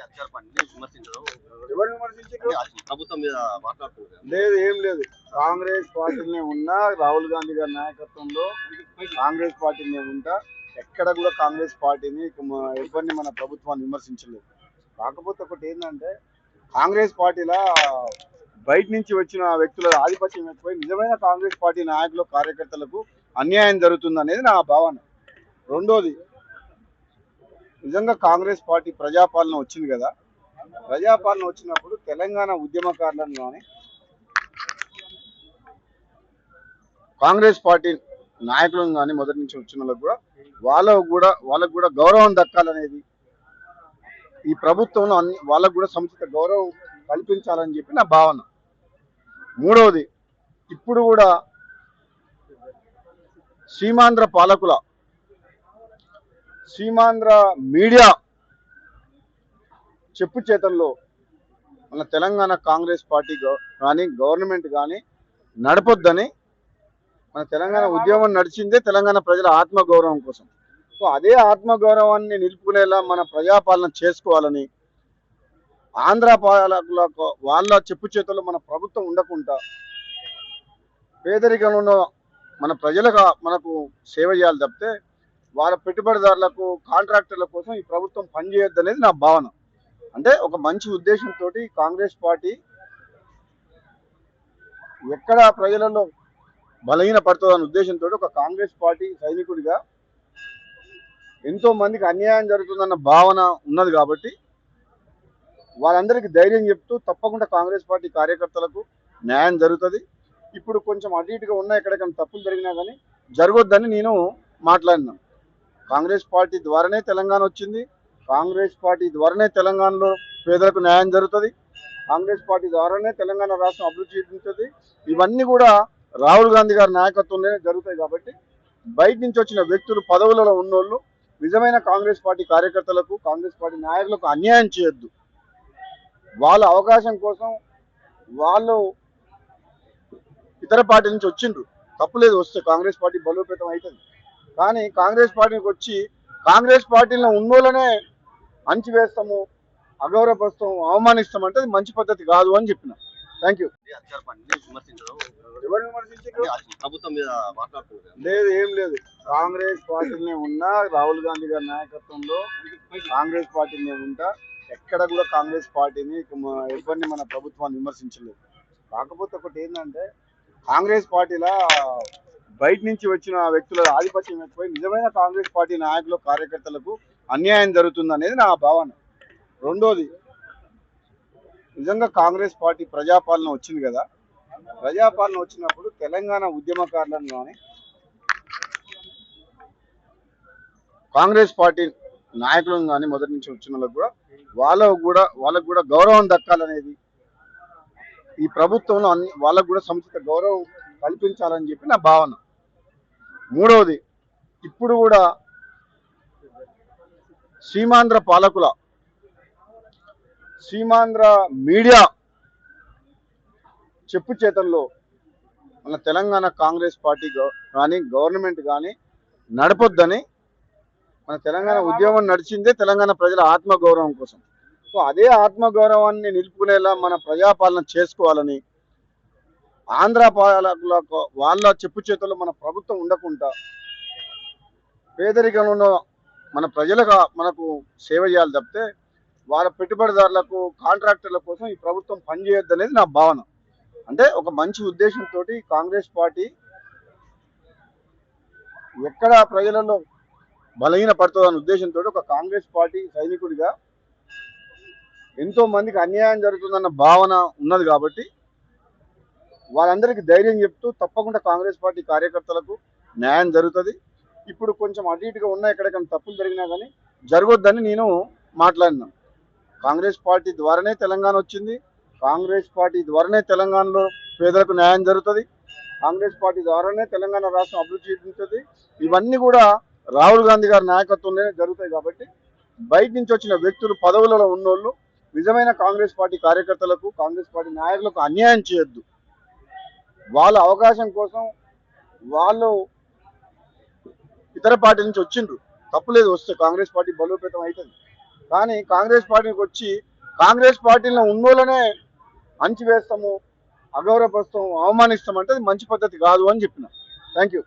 ఎవరు విమర్శించారు? ప్రభుత్వం మీద మాట్లాడుతున్నారు లేదు, ఏం లేదు. కాంగ్రెస్ పార్టీనే ఉన్నా, రాహుల్ గాంధీ గారి నాయకత్వంలో కాంగ్రెస్ పార్టీనే ఉంటా. ఎక్కడ కూడా కాంగ్రెస్ పార్టీని ఎవరిని మన ప్రభుత్వాన్ని విమర్శించలేదు. కాకపోతే ఒకటి ఏంటంటే, కాంగ్రెస్ పార్టీలో బయట నుంచి వచ్చిన వ్యక్తుల ఆధిపత్యం ఎక్కువై నిజమైన కాంగ్రెస్ పార్టీ నాయకులు కార్యకర్తలకు అన్యాయం జరుగుతుందనేది నా భావన. రెండోది, నిజంగా కాంగ్రెస్ పార్టీ ప్రజాపాలన వచ్చింది కదా, ప్రజాపాలన వచ్చినప్పుడు తెలంగాణ ఉద్యమకారులను కానీ కాంగ్రెస్ పార్టీ నాయకులను కానీ మొదటి నుంచి వచ్చిన వాళ్ళకు కూడా గౌరవం దక్కాలనేది ఈ ప్రభుత్వంలో వాళ్ళకు కూడా సముచిత గౌరవం కల్పించాలని చెప్పి నా భావన. మూడవది, ఇప్పుడు కూడా సీమాంధ్ర పాలకుల సీమాంధ్ర మీడియా చెప్పు చేతల్లో మన తెలంగాణ కాంగ్రెస్ పార్టీ కానీ గవర్నమెంట్ కానీ నడపొద్దని, మన తెలంగాణ ఉద్యమం నడిచిందే తెలంగాణ ప్రజల ఆత్మగౌరవం కోసం. సో అదే ఆత్మగౌరవాన్ని నిలుపుకునేలా మన ప్రజాపాలన చేసుకోవాలని, ఆంధ్ర పాలకుల వాళ్ళ చెప్పు చేతుల్లో మన ప్రభుత్వం ఉండకుండా పేదరికంలో ఉన్న మన ప్రజలకు మనకు సేవ చేయాలి తప్పితే వాళ్ళ పెట్టుబడిదారులకు కాంట్రాక్టర్ల కోసం ఈ ప్రభుత్వం పనిచేయొద్దు అనేది నా భావన. అంటే ఒక మంచి ఉద్దేశంతో కాంగ్రెస్ పార్టీ ఎక్కడ ప్రజలలో బలహీన పడుతుందనే ఉద్దేశంతో ఒక కాంగ్రెస్ పార్టీ సైనికుడిగా ఎంతో మందికి అన్యాయం జరుగుతుందన్న భావన ఉన్నది కాబట్టి వాళ్ళందరికీ ధైర్యం చెప్తూ తప్పకుండా కాంగ్రెస్ పార్టీ కార్యకర్తలకు న్యాయం జరుగుతుంది. ఇప్పుడు కొంచెం అటు ఇటుగా ఉన్న ఎక్కడికైనా తప్పులు జరిగినా కానీ జరగొద్దని నేను మాట్లాడినాను. కాంగ్రెస్ పార్టీ ద్వారానే తెలంగాణ వచ్చింది, కాంగ్రెస్ పార్టీ ద్వారానే తెలంగాణలో పేదలకు న్యాయం జరుగుతుంది, కాంగ్రెస్ పార్టీ ద్వారానే తెలంగాణ రాష్ట్రం అభివృద్ధి చెందుతుంది. ఇవన్నీ కూడా రాహుల్ గాంధీ గారి నాయకత్వంలోనే జరుగుతాయి కాబట్టి బయట నుంచి వచ్చిన వ్యక్తులు, పదవులలో ఉన్నోళ్ళు నిజమైన కాంగ్రెస్ పార్టీ కార్యకర్తలకు, కాంగ్రెస్ పార్టీ నాయకులకు అన్యాయం చేయొద్దు. వాళ్ళ అవకాశం కోసం వాళ్ళు ఇతర పార్టీ నుంచి వచ్చిండ్రు, తప్పులేదు, వస్తే కాంగ్రెస్ పార్టీ బలోపేతం అవుతుంది. కానీ కాంగ్రెస్ పార్టీకి వచ్చి కాంగ్రెస్ పార్టీలో ఉన్నోళ్ళనే అణచివేస్తాము, అగౌరవపరుస్తాము, అవమానిస్తాం అంటే మంచి పద్ధతి కాదు అని చెప్పిన. Thank you. ఎవరు విమర్శించారు? ప్రభుత్వం మీద మాట్లాడుతున్నారు లేదు, ఏం లేదు. కాంగ్రెస్ పార్టీనే ఉన్నా, రాహుల్ గాంధీ గారి నాయకత్వంలో కాంగ్రెస్ పార్టీనే ఉంటా. ఎక్కడ కూడా కాంగ్రెస్ పార్టీని ఎవరిని మన ప్రభుత్వాన్ని విమర్శించలేదు. కాకపోతే ఒకటి ఏంటంటే, కాంగ్రెస్ పార్టీలో బయట నుంచి వచ్చిన వ్యక్తుల ఆధిపత్యం ఎక్కువై నిజమైన కాంగ్రెస్ పార్టీ నాయకులు కార్యకర్తలకు అన్యాయం జరుగుతుందనేది నా భావన. రెండోది, నిజంగా కాంగ్రెస్ పార్టీ ప్రజాపాలన వచ్చింది కదా, ప్రజాపాలన వచ్చినప్పుడు తెలంగాణ ఉద్యమకారులను కానీ కాంగ్రెస్ పార్టీ నాయకులను కానీ మొదటి నుంచి వచ్చిన వాళ్ళకు కూడా గౌరవం దక్కాలనేది ఈ ప్రభుత్వంలో వాళ్ళకు కూడా సముచిత గౌరవం కల్పించాలని చెప్పి నా భావన. మూడవది, ఇప్పుడు కూడా సీమాంధ్ర పాలకుల సీమాంధ్ర మీడియా చెప్పు చేతల్లో మన తెలంగాణ కాంగ్రెస్ పార్టీ కానీ గవర్నమెంట్ కానీ నడపొద్దని, మన తెలంగాణ ఉద్యమం నడిచిందే తెలంగాణ ప్రజల ఆత్మగౌరవం కోసం. సో అదే ఆత్మగౌరవాన్ని నిలుపుకునేలా మన ప్రజాపాలన చేసుకోవాలని, ఆంధ్ర పాలకుల వాళ్ళ చెప్పు చేతుల్లో మన ప్రభుత్వం ఉండకుండా పేదరికంలో ఉన్న మన ప్రజలకు మనకు సేవ చేయాలి తప్పితే వాళ్ళ పెట్టుబడిదారులకు కాంట్రాక్టర్ల కోసం ఈ ప్రభుత్వం పనిచేయొద్దు అనేది నా భావన. అంటే ఒక మంచి ఉద్దేశంతో కాంగ్రెస్ పార్టీ ఎక్కడ ప్రజలలో బలహీన పడుతుందనే ఉద్దేశంతో ఒక కాంగ్రెస్ పార్టీ సైనికుడిగా ఎంతో మందికి అన్యాయం జరుగుతుందన్న భావన ఉన్నది కాబట్టి వాళ్ళందరికీ ధైర్యం చెప్తూ తప్పకుండా కాంగ్రెస్ పార్టీ కార్యకర్తలకు న్యాయం జరుగుతుంది. ఇప్పుడు కొంచెం అటు ఇటుగా ఉన్న ఎక్కడికైనా తప్పులు జరిగినా కానీ జరగొద్దని నేను మాట్లాడినాను. కాంగ్రెస్ పార్టీ ద్వారానే తెలంగాణ వచ్చింది, కాంగ్రెస్ పార్టీ ద్వారానే తెలంగాణలో పేదలకు న్యాయం జరుగుతుంది, కాంగ్రెస్ పార్టీ ద్వారానే తెలంగాణ రాష్ట్రం అభివృద్ధి చెందుతుంది. ఇవన్నీ కూడా రాహుల్ గాంధీ గారి నాయకత్వంలోనే జరుగుతాయి కాబట్టి బయట నుంచి వచ్చిన వ్యక్తులు, పదవులలో ఉన్నోళ్ళు నిజమైన కాంగ్రెస్ పార్టీ కార్యకర్తలకు, కాంగ్రెస్ పార్టీ నాయకులకు అన్యాయం చేయొద్దు. వాళ్ళ అవకాశం కోసం వాళ్ళు ఇతర పార్టీ నుంచి వచ్చిండ్రు, తప్పులేదు, వస్తే కాంగ్రెస్ పార్టీ బలోపేతం అవుతుంది. కానీ కాంగ్రెస్ పార్టీకి వచ్చి కాంగ్రెస్ పార్టీలో ఉన్నోళ్ళనే అణచివేస్తాము, అగౌరవపరుస్తాము, అవమానిస్తామంటే అది మంచి పద్ధతి కాదు అని చెప్పిన. Thank you.